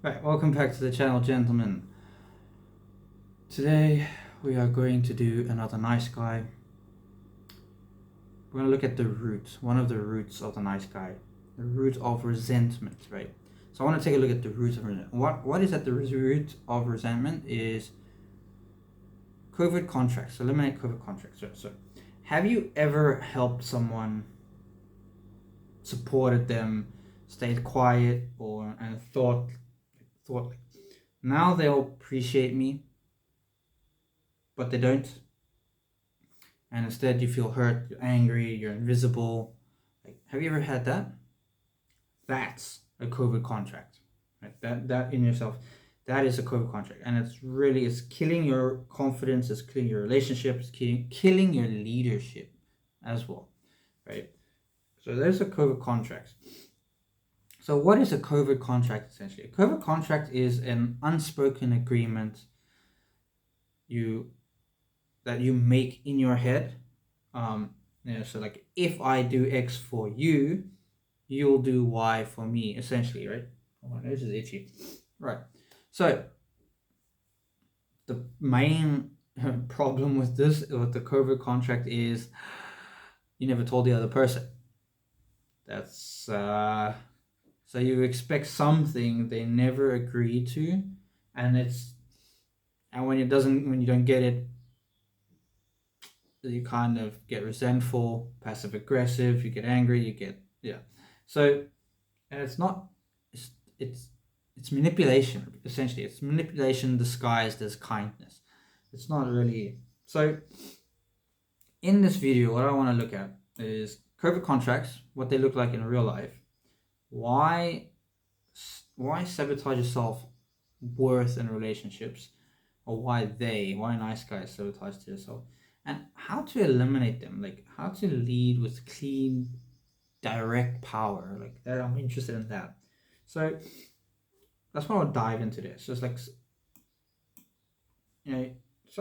Right, welcome back to the channel, gentlemen. Today we are going to do another nice guy. We're going to look at the root, one of the roots of the nice guy, the root of resentment, right? So I want to take a look at the root of resentment. What is at the root of resentment is covert contracts. Eliminate covert contracts. So have you ever helped someone, supported them, stayed quiet, and thought like, now they'll appreciate me, but they don't, and instead you feel hurt, you're angry, you're invisible? Like, have you ever had that? That's a covert contract, right? That in yourself, that is a covert contract, and it's killing your confidence, it's killing your relationship, it's killing your leadership as well, right? So there's a covert contract. So what is a covert contract essentially? A covert contract is an unspoken agreement that you make in your head. So like, if I do X for you, you'll do Y for me, essentially, right? Oh, my nose is itchy. Right. So the main problem with the covert contract is you never told the other person. That's so you expect something they never agree to, and when you don't get it, you kind of get resentful, passive aggressive, you get angry, so, and it's manipulation, essentially. It's manipulation disguised as kindness. It's not really. So in this video, what I want to look at is covert contracts, what they look like in real life, why sabotage your self-worth in relationships, or why nice guys sabotage to yourself, and how to eliminate them, like how to lead with clean, direct power. Like that, I'm interested in that. So that's why I'll dive into this. Just like, so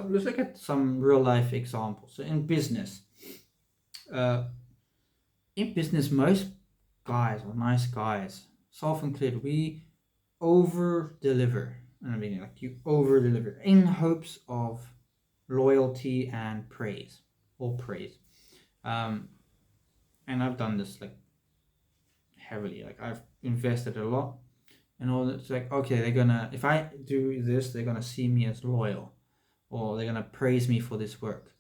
let's look at some real life examples. So in business, most guys, or nice guys, self-included, we over deliver. I mean, like, you over deliver in hopes of loyalty and praise, or praise. And I've done this like heavily. Like, I've invested a lot in order. It's like, okay, if I do this, they're gonna see me as loyal, or they're gonna praise me for this work.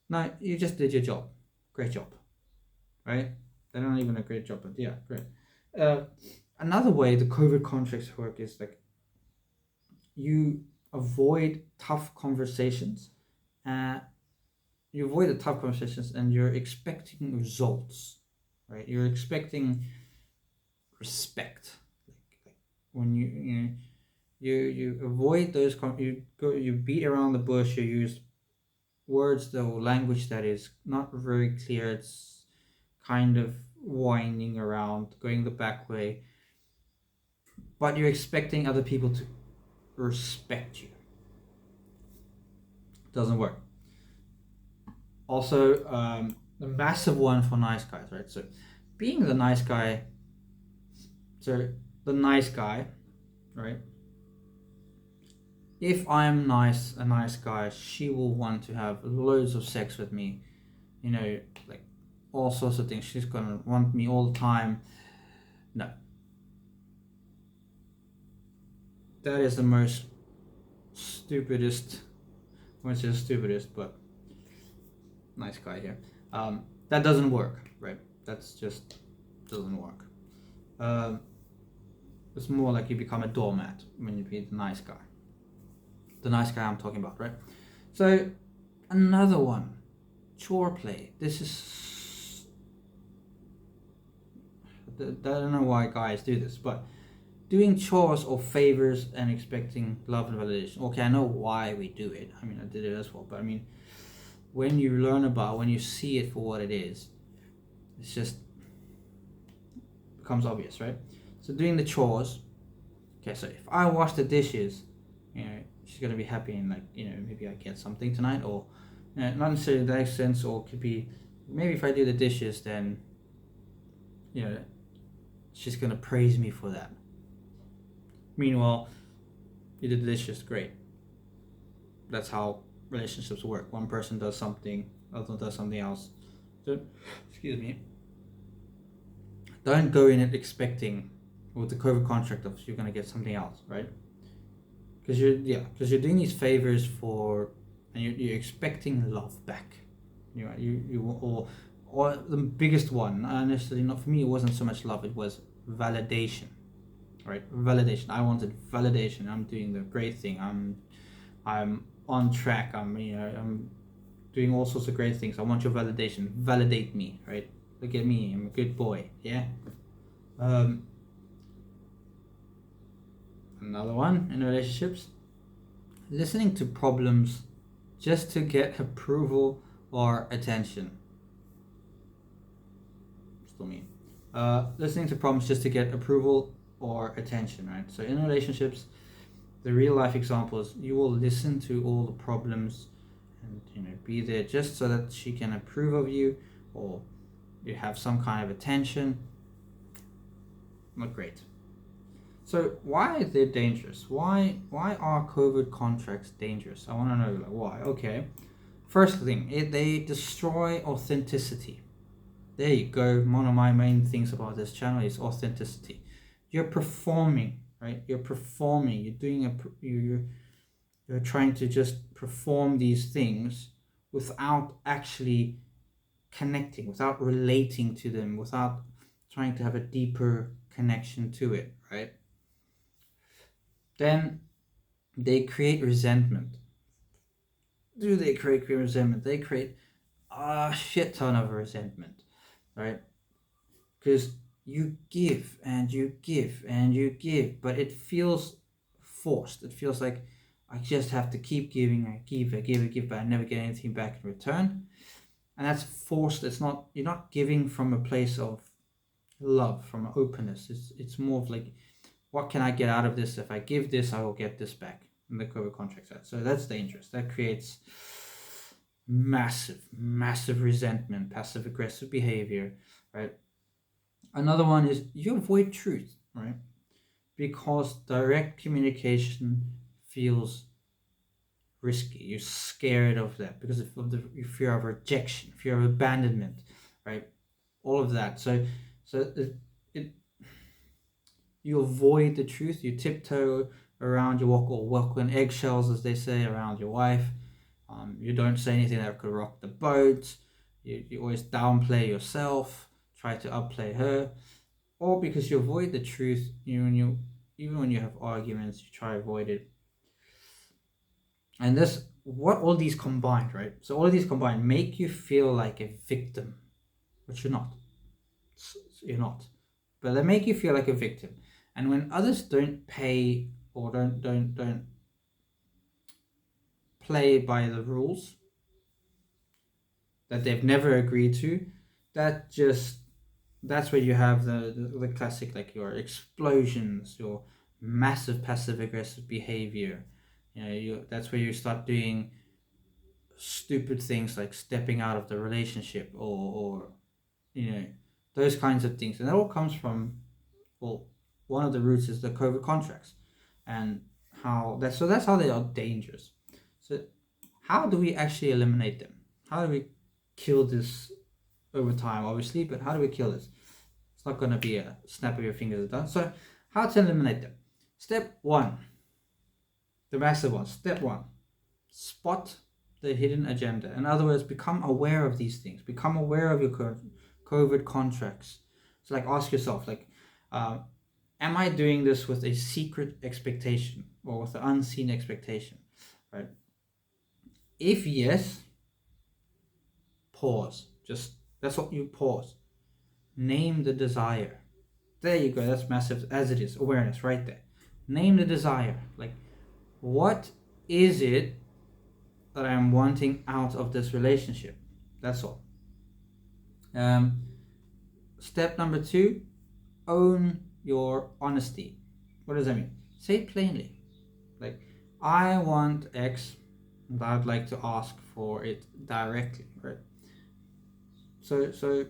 No, you just did your job. Great job, right? They're not even a great job, but yeah, great. Another way the covert contracts work is like, you avoid tough conversations. You avoid the tough conversations, and you're expecting results, right? You're expecting respect. Like when you avoid those. You beat around the bush. You use words, though, language that is not very clear. It's kind of winding around, going the back way, but you're expecting other people to respect you. Doesn't work. Also, the massive one for nice guys, right? So being the nice guy, right? If I'm a nice guy, she will want to have loads of sex with me, like all sorts of things. She's gonna want me all the time. No, that is the most stupidest. Well, it's just stupidest, but nice guy here. That doesn't work, right? That's just doesn't work. It's more like you become a doormat when you be the nice guy. The nice guy I'm talking about, right? So another one, chore play. This is, I don't know why guys do this, but doing chores or favors and expecting love and validation. Okay, I know why we do it. I mean, I did it as well, but I mean, when you see it for what it is, it's just becomes obvious, right? So doing the chores. Okay, so if I wash the dishes, she's gonna be happy, and like, maybe I get something tonight, or not necessarily in that sense, or it could be maybe if I do the dishes, then she's gonna praise me for that. Meanwhile, you did the dishes, great. That's how relationships work. One person does something, other does something else. So, excuse me. Don't go in it expecting with the COVID contract of you're gonna get something else, right? Because you're doing these favors for, and you're expecting love back. Or the biggest one. Honestly, not for me. It wasn't so much love. It was validation, right? Validation. I wanted validation. I'm doing the great thing. I'm on track. I'm doing all sorts of great things. I want your validation. Validate me, right? Look at me. I'm a good boy. Yeah. Another one in relationships, listening to problems just to get approval or attention. Still me. Listening to problems just to get approval or attention, right? So in relationships, the real life example is you will listen to all the problems and be there just so that she can approve of you, or you have some kind of attention. Not great. So why are they dangerous? Why are COVID contracts dangerous? I want to know, like, why. Okay. First thing, they destroy authenticity. There you go. One of my main things about this channel is authenticity. You're performing, right? You're performing. You're doing you're trying to just perform these things without actually connecting, without relating to them, without trying to have a deeper connection to it, right? Then they create resentment. Do they create resentment? They create a shit ton of resentment, right? Because you give and you give and you give, but it feels forced. It feels like I just have to keep giving. I give, but I never get anything back in return. And that's forced. It's not, you're not giving from a place of love, from openness. It's more of like, what can I get out of this? If I give this, I will get this back. In the Covert contract set. So that's dangerous. That creates massive resentment, passive aggressive behavior, right? Another one is you avoid truth, right? Because direct communication feels risky. You're scared of that because of the fear of rejection, fear of abandonment, right? All of that. So you avoid the truth. You tiptoe around. You walk on eggshells, as they say, around your wife. You don't say anything that could rock the boat. You always downplay yourself, try to upplay her, or because you avoid the truth. Even when you have arguments, you try to avoid it. And this, what all these combined, right? So all of these combined make you feel like a victim, but you're not. You're not, but they make you feel like a victim. And when others don't pay or don't play by the rules that they've never agreed to, that's where you have the classic, like your explosions, your massive passive aggressive behavior. That's where you start doing stupid things like stepping out of the relationship, or those kinds of things. And that all comes from, well, one of the roots is the COVID contracts, and that's how they are dangerous. So how do we actually eliminate them? How do we kill this over time, obviously, but how do we kill this? It's not going to be a snap of your fingers done. So how to eliminate them? Step one, the massive one. Step one, spot the hidden agenda. In other words, become aware of these things. Become aware of your COVID contracts. So like, ask yourself, like, am I doing this with a secret expectation or with an unseen expectation, right? If yes, pause. Just, that's what you pause. Name the desire. There you go. That's massive, as it is. Awareness right there. Name the desire. Like, what is it that I'm wanting out of this relationship? That's all. Step number 2, own your honesty. What does that mean? Say it plainly. Like, I want X, and I'd like to ask for it directly, right? So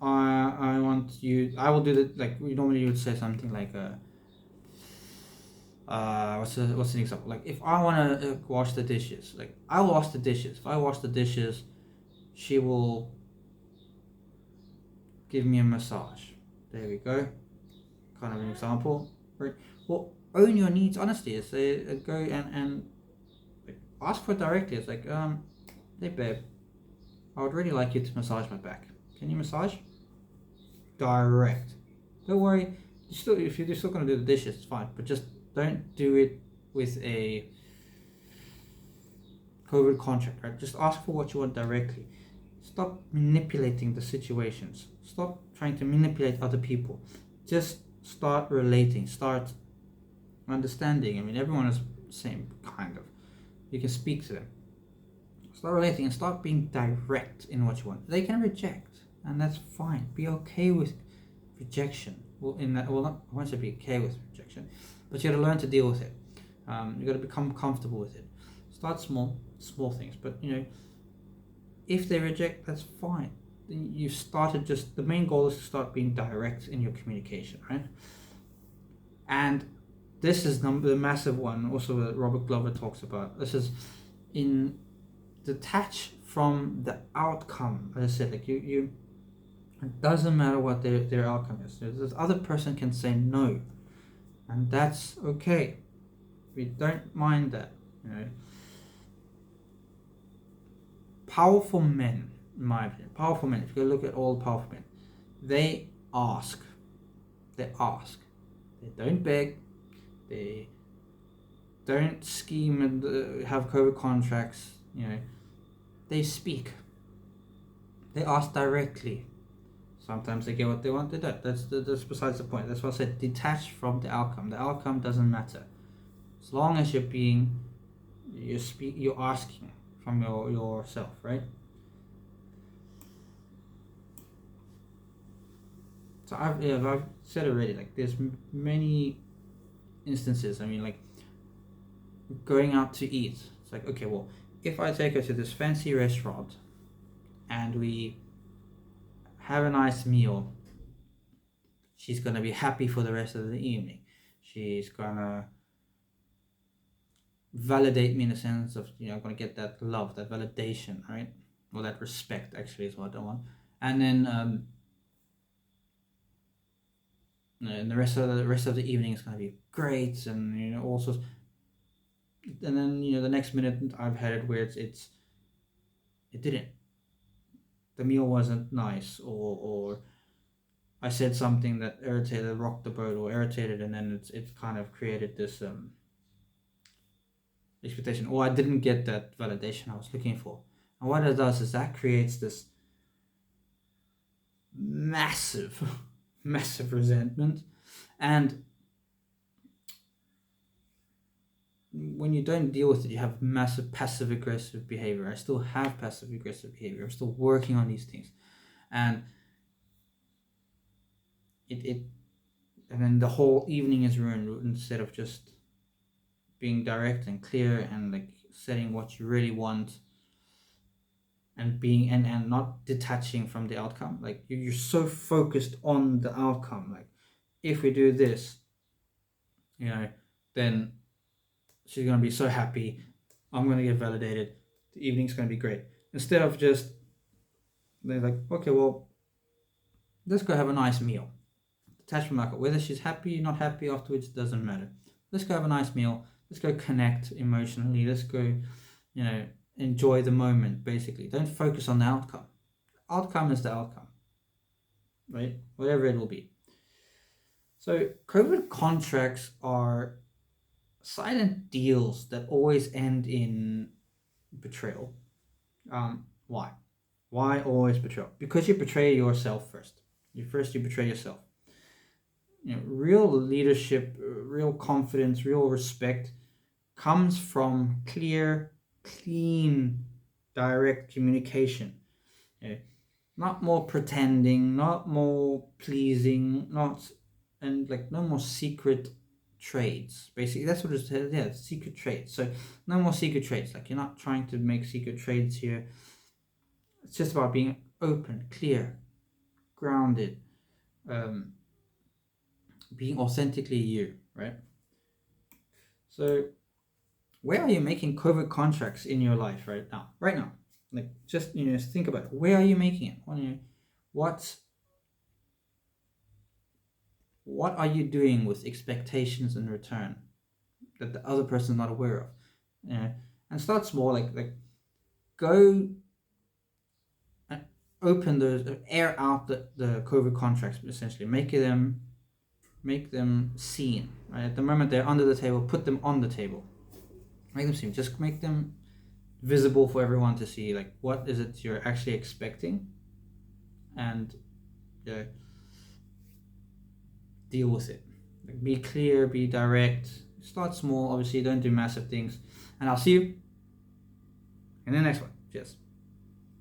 I want you. I will do that. Like normally, you would say something like what's an example? Like if I want to wash the dishes, like I'll wash the dishes. If I wash the dishes, she will give me a massage. There we go. Kind of an example. Right. Well, own your needs honestly. Is go and like, ask for it directly. It's like hey babe, I would really like you to massage my back. Can you massage? Direct. Don't worry. If you're still gonna do the dishes, it's fine. But just don't do it with a covert contract, right? Just ask for what you want directly. Stop manipulating the situations. Stop trying to manipulate other people. Just start relating. Start understanding. I mean, everyone is the same, kind of. You can speak to them. Start relating and start being direct in what you want. They can reject, and that's fine. Be okay with rejection. Well, not I won't say be okay with rejection, but you got to learn to deal with it. You got to become comfortable with it. Start small things, but if they reject, that's fine. You started just the main goal is to start being direct in your communication, right? And this is the massive one. Also, that Robert Glover talks about. This is in detach from the outcome. As I said, like you it doesn't matter what their outcome is. This other person can say no, and that's okay. We don't mind that. Powerful men, in my opinion, powerful men. If you look at all powerful men, they ask. They ask. They don't beg. They don't scheme and have covert contracts. They speak. They ask directly. Sometimes they get what they want. They don't. That's besides the point. That's what I said. Detach from the outcome. The outcome doesn't matter, as long as you're asking from yourself, right? So I've said already. Like there's many instances. I mean, like going out to eat. It's like, okay, well, if I take her to this fancy restaurant and we have a nice meal, she's gonna be happy for the rest of the evening. She's gonna validate me in the sense of I'm gonna get that love, that validation, right? Or that respect actually is what I want. And then and the rest of the evening is gonna be great, and also, and then the next minute I've had it where it didn't. The meal wasn't nice, or I said something that irritated, rocked the boat, or irritated, and then it's kind of created this expectation, or I didn't get that validation I was looking for. And what it does is that creates this massive, massive resentment. And when you don't deal with it, you have massive passive aggressive behavior. I still have passive aggressive behavior. I'm still working on these things. And it and then the whole evening is ruined instead of just being direct and clear and like setting what you really want, and being and not detaching from the outcome. Like you're so focused on the outcome. Like if we do this, then she's gonna be so happy. I'm gonna get validated. The evening's gonna be great. Instead of just they're like, okay, well, let's go have a nice meal. Detach from outcome. Whether she's happy, not happy afterwards, doesn't matter. Let's go have a nice meal. Let's go connect emotionally. Let's go, enjoy the moment. Basically, don't focus on the outcome. Outcome is the outcome, right? Whatever it will be. So covert contracts are silent deals that always end in betrayal. Why? Why always betrayal? Because you betray yourself first. You betray yourself. Real leadership, real confidence, real respect comes from clear, clean, direct communication. Not more pretending, not more pleasing, no more secret trades. Basically, that's what it says. Yeah, secret trades. So no more secret trades. Like you're not trying to make secret trades here. It's just about being open, clear, grounded, being authentically you, right? So where are you making covert contracts in your life right now? Right now, like just think about it. Where are you making it? What are you doing with expectations in return that the other person is not aware of? And start small, like go and open those, air out the covert contracts, essentially make them seen. Right? At the moment they're under the table, put them on the table. Make them seen. Just make them visible for everyone to see. Like, what is it you're actually expecting, and deal with it. Like, be clear, be direct. Start small. Obviously, don't do massive things. And I'll see you in the next one. Cheers.